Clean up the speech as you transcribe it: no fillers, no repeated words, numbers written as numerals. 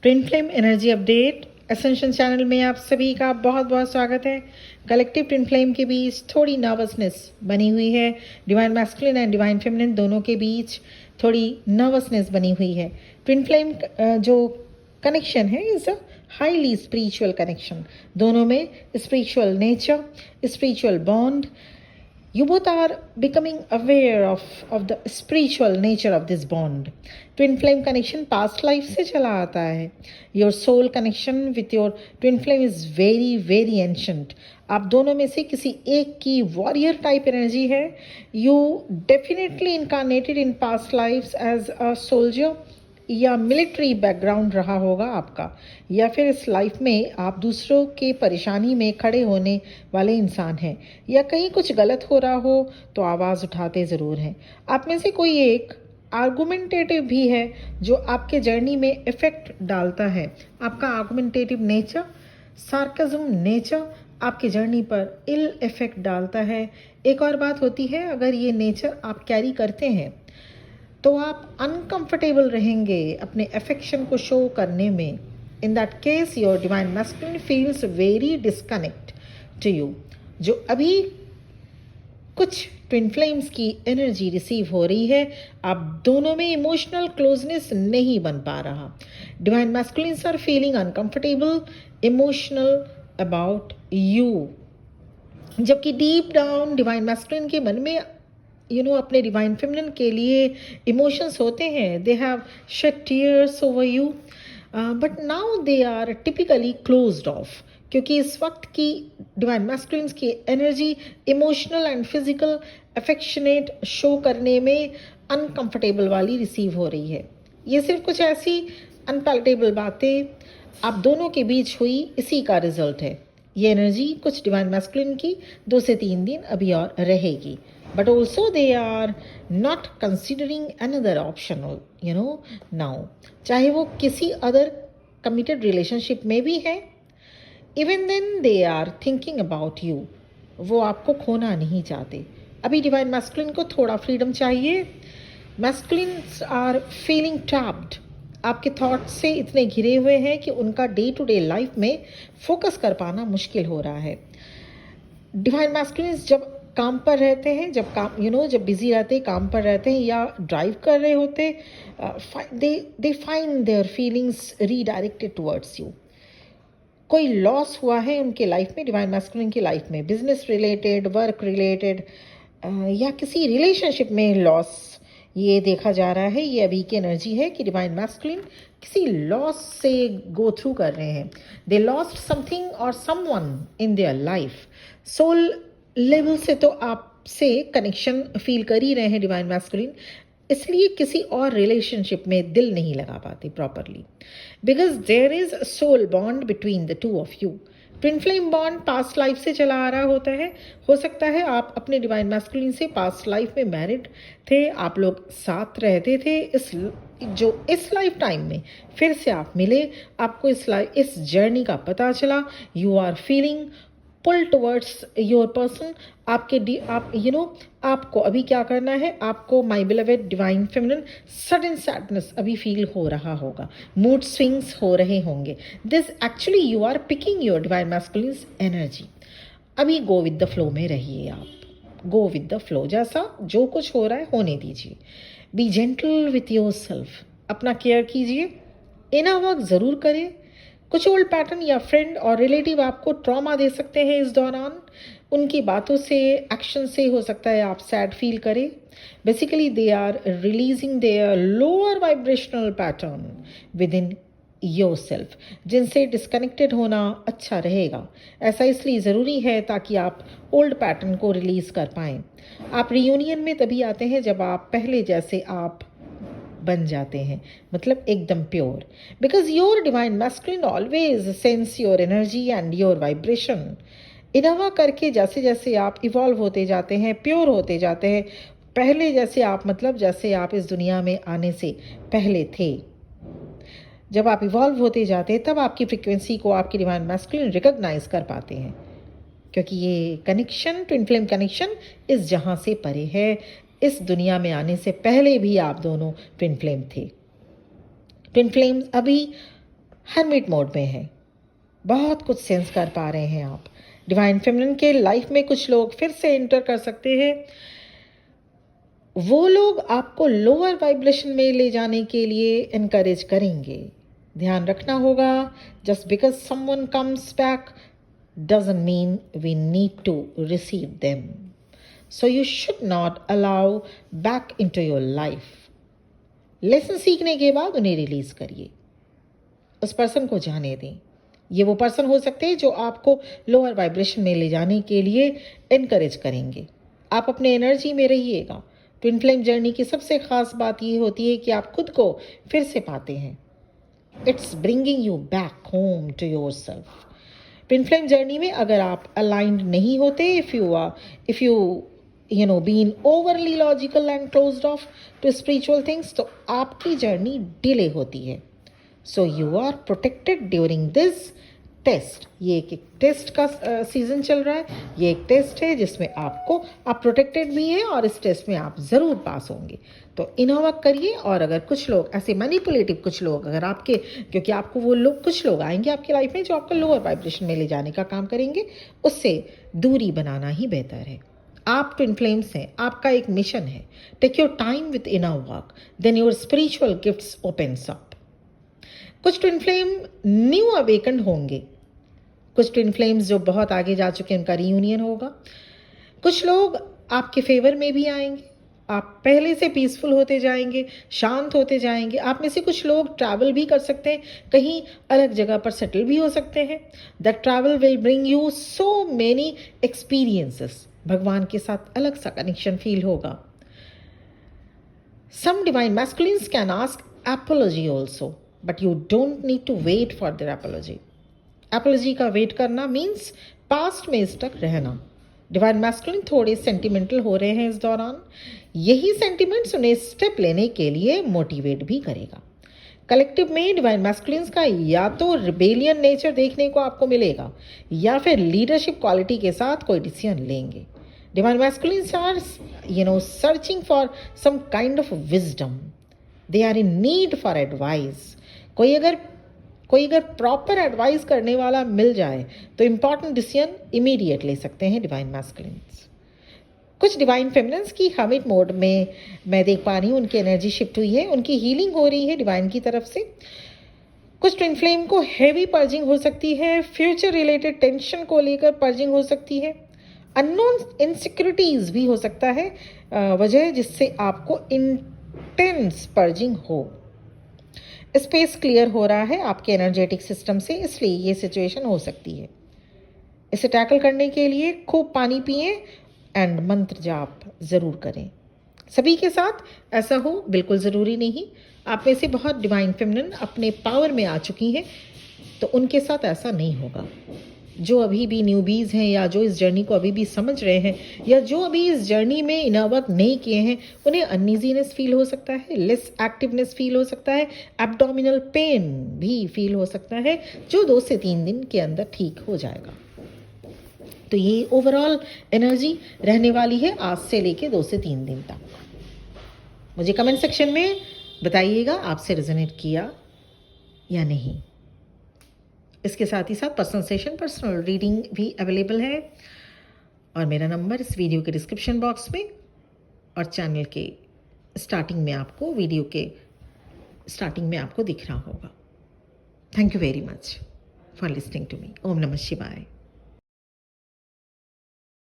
Twin flame energy update ascension channel में आप सभी का बहुत बहुत स्वागत है। कलेक्टिव ट्विन फ्लेम के बीच थोड़ी नर्वसनेस बनी हुई है। Divine masculine and divine feminine दोनों के बीच थोड़ी नर्वसनेस बनी हुई है। ट्विन फ्लेम जो कनेक्शन है is a highly spiritual connection. दोनों में spiritual nature, spiritual bond. You both are becoming aware of the spiritual nature of this bond. Twin flame connection past life से चला आता है. Your soul connection with your twin flame is very very ancient. आप दोनों में से किसी एक की warrior type energy है. You definitely incarnated in past lives as a soldier या मिलिट्री बैकग्राउंड रहा होगा आपका, या फिर इस लाइफ में आप दूसरों के परेशानी में खड़े होने वाले इंसान हैं, या कहीं कुछ गलत हो रहा हो तो आवाज़ उठाते ज़रूर हैं. आप में से कोई एक आर्गुमेंटेटिव भी है जो आपके जर्नी में इफ़ेक्ट डालता है. आपका आर्गुमेंटेटिव नेचर, सार्कज़म नेचर आपकी जर्नी पर इल इफ़ेक्ट डालता है. एक और बात होती है, अगर ये नेचर आप कैरी करते हैं तो आप अनकंफर्टेबल रहेंगे अपने अफेक्शन को शो करने में. In that case your divine masculine feels very disconnect to you. जो अभी कुछ ट्विन फ्लेम्स की एनर्जी रिसीव हो रही है, आप दोनों में इमोशनल क्लोजनेस नहीं बन पा रहा. Divine masculines are feeling uncomfortable, emotional about you, जबकि डीप डाउन डिवाइन मैस्कुलिन के मन में अपने डिवाइन फेमिनिन के लिए इमोशंस होते हैं. They have shed tears over you, but now they are typically closed off, क्योंकि इस वक्त की डिवाइन मैस्कुलिन्स की energy emotional and physical affectionate show करने में अनकंफर्टेबल वाली रिसीव हो रही है. ये सिर्फ कुछ ऐसी अनपैलेटेबल बातें आप दोनों के बीच हुई, इसी का रिजल्ट है. ये एनर्जी कुछ डिवाइन मैस्कुलिन की 2 से 3 दिन अभी और रहेगी. But also they are not considering another option, now. चाहे वो किसी other committed relationship में भी है, even then they are thinking about you. वो आपको खोना नहीं चाहते. अभी डिवाइन मैस्कुलिन को थोड़ा फ्रीडम चाहिए. Masculines are feeling trapped. आपके थॉट से इतने घिरे हुए हैं कि उनका डे टू डे लाइफ में फोकस कर पाना मुश्किल हो रहा है. डिवाइन मैस्कुलिन्स जब काम पर रहते हैं, जब काम जब बिजी रहते हैं, काम पर रहते हैं या ड्राइव कर रहे होते, they find their feelings redirected towards you. कोई लॉस हुआ है उनके लाइफ में, डिवाइन मैस्कुलिन की लाइफ में, बिजनेस रिलेटेड, वर्क रिलेटेड, या किसी रिलेशनशिप में लॉस, ये देखा जा रहा है. ये अभी की एनर्जी है कि डिवाइन मैस्कुलिन किसी लॉस से गो थ्रू कर रहे हैं. दे लॉस्ट समथिंग और someone in their life. Soul level से तो आपसे कनेक्शन फील कर ही रहे हैं डिवाइन मैस्कुलिन, इसलिए किसी और रिलेशनशिप में दिल नहीं लगा पाते properly, because there is soul bond between the two of you. Twin flame bond past life से चला आ रहा होता है. हो सकता है आप अपने डिवाइन मैस्कुलिन से पास्ट लाइफ में मैरिड थे, आप लोग साथ रहते थे. इस लाइफ टाइम में फिर से आप मिले, आपको इस जर्नी का पता चला. You are feeling pull towards your person. आपको अभी क्या करना है, आपको my beloved divine feminine sudden sadness अभी फील हो रहा होगा, मूड स्विंग्स हो रहे होंगे. This actually you are picking your divine masculines energy. अभी गो विद द फ्लो में रहिए. आप गो विद द फ्लो, जैसा जो कुछ हो रहा है होने दीजिए. B gentle with your self. अपना केयर कीजिए. इनर वर्क ज़रूर करें. कुछ ओल्ड पैटर्न या फ्रेंड और रिलेटिव आपको ट्रॉमा दे सकते हैं इस दौरान. उनकी बातों से, एक्शन से हो सकता है आप सैड फील करें. Basically they are releasing their lower vibrational pattern within yourself, जिनसे डिस्कनेक्टेड होना अच्छा रहेगा. ऐसा इसलिए ज़रूरी है ताकि आप ओल्ड पैटर्न को रिलीज़ कर पाएँ. आप रियूनियन में तभी आते हैं जब आप पहले जैसे आप बन जाते हैं, मतलब एकदम pure. Because your divine masculine always sense your energy and your vibration. Innova करके जैसे जैसे आप इवॉल्व होते जाते हैं, प्योर होते जाते हैं, पहले जैसे आप, मतलब जैसे आप इस दुनिया में आने से पहले थे, जब आप इवॉल्व होते जाते हैं तब आपकी फ्रिक्वेंसी को आपकी डिवाइन मैस्कुलिन रिकॉग्नाइज कर पाते हैं. क्योंकि ये कनेक्शन, ट्विन फ्लेम कनेक्शन, इस जहाँ से परे है. इस दुनिया में आने से पहले भी आप दोनों ट्विन फ्लेम थे. ट्विन फ्लेम्स अभी हर्मिट मोड में है, बहुत कुछ सेंस कर पा रहे हैं आप। डिवाइन फेमिनिन के लाइफ में कुछ लोग फिर से एंटर कर सकते हैं। वो लोग आपको लोअर वाइब्रेशन में ले जाने के लिए इनकरेज करेंगे। ध्यान रखना होगा, just because someone comes back doesn't mean we need to receive them. So you should not allow back into your life. Lesson सीखने के बाद उन्हें रिलीज करिए, उस पर्सन को जाने दें। ये वो पर्सन हो सकते हैं जो आपको लोअर वाइब्रेशन में ले जाने के लिए इनकरेज करेंगे। आप अपने एनर्जी में रहिएगा। ट्विन फ्लेम जर्नी की सबसे खास बात ये होती है कि आप खुद को फिर से पाते हैं। It's bringing you back home to yourself. Twin flame journey में अगर आप अलाइंड नहीं होते, if you been overly logical and closed off to spiritual things, तो आपकी जर्नी डिले होती है। So you are protected during this test. ये एक टेस्ट का सीजन चल रहा है। ये एक टेस्ट है जिसमें आप प्रोटेक्टेड भी हैं और इस टेस्ट में आप ज़रूर पास होंगे। तो इनर वर्क करिए। और अगर कुछ लोग ऐसे मैनिपुलेटिव कुछ लोग अगर आपके, क्योंकि आपको वो लोग कुछ लोग आएंगे आपकी लाइफ में जो आपको लोअर वाइब्रेशन में ले जाने का काम करेंगे, उससे दूरी बनाना ही बेहतर है। आप ट्विन फ्लेम्स हैं, आपका एक मिशन है। Take your time with inner work, then your spiritual gifts opens up. कुछ ट्विन फ्लेम न्यू अवेकन्ड होंगे, कुछ ट्विन फ्लेम्स जो बहुत आगे जा चुके हैं उनका रीयूनियन होगा। कुछ लोग आपके फेवर में भी आएंगे, आप पहले से पीसफुल होते जाएंगे, शांत होते जाएंगे। आप में से कुछ लोग ट्रैवल भी कर सकते हैं, कहीं अलग जगह पर सेटल भी हो सकते हैं। That travel will bring you so many experiences. भगवान के साथ अलग सा कनेक्शन फील होगा। Some divine masculines can ask apology also, but you don't need to wait for their apology. Apology का वेट करना मीन्स पास्ट में स्टक रहना। डिवाइन मैस्कुलिन थोड़े सेंटिमेंटल हो रहे हैं इस दौरान। यही सेंटिमेंट्स उन्हें स्टेप लेने के लिए मोटिवेट भी करेगा। कलेक्टिव में डिवाइन मैस्कुलिन्स का या तो रिबेलियन नेचर देखने को आपको मिलेगा या फिर लीडरशिप क्वालिटी के साथ कोई डिसीजन लेंगे। Divine masculines are searching for some kind of wisdom. They are in need for advice. कोई अगर प्रॉपर एडवाइस करने वाला मिल जाए तो इंपॉर्टेंट डिसीजन इमीडिएट ले सकते हैं डिवाइन मैस्कुलिन्स। कुछ डिवाइन फेमिनिन्स की हर्मिट मोड में मैं देख पा रही हूँ, उनकी एनर्जी शिफ्ट हुई है, उनकी हीलिंग हो रही है डिवाइन की तरफ से। कुछ ट्विन फ्लेम को हैवी पर्जिंग हो सकती है, फ्यूचर रिलेटेड टेंशन को लेकर पर्जिंग हो सकती है, अननोन इनसिक्योरिटीज भी हो सकता है वजह जिससे आपको इंटेंस पर्जिंग हो। स्पेस क्लियर हो रहा है आपके एनर्जेटिक सिस्टम से, इसलिए ये सिचुएशन हो सकती है। इसे टैकल करने के लिए खूब पानी पिएं एंड मंत्र जाप ज़रूर करें। सभी के साथ ऐसा हो बिल्कुल ज़रूरी नहीं। आप में से बहुत डिवाइन फेमिनिन अपने पावर में आ चुकी हैं, तो उनके साथ ऐसा नहीं होगा। जो अभी भी न्यूबीज हैं या जो इस जर्नी को अभी भी समझ रहे हैं या जो अभी इस जर्नी में इनर वर्क नहीं किए हैं, उन्हें अनईजीनेस फील हो सकता है, लेस एक्टिवनेस फील हो सकता है, एब्डोमिनल पेन भी फील हो सकता है, जो 2 से 3 दिन के अंदर ठीक हो जाएगा। तो ये ओवरऑल एनर्जी रहने वाली है आज से लेके 2 से 3 दिन तक। मुझे कमेंट सेक्शन में बताइएगा आपसे रेजोनेट किया या नहीं। इसके साथ ही साथ पर्सनल सेशन, पर्सनल रीडिंग भी अवेलेबल है और मेरा नंबर इस वीडियो के डिस्क्रिप्शन बॉक्स में और चैनल के स्टार्टिंग में आपको, वीडियो के स्टार्टिंग में आपको दिख रहा होगा। Thank you very much for listening to me. ओम नमः शिवाय।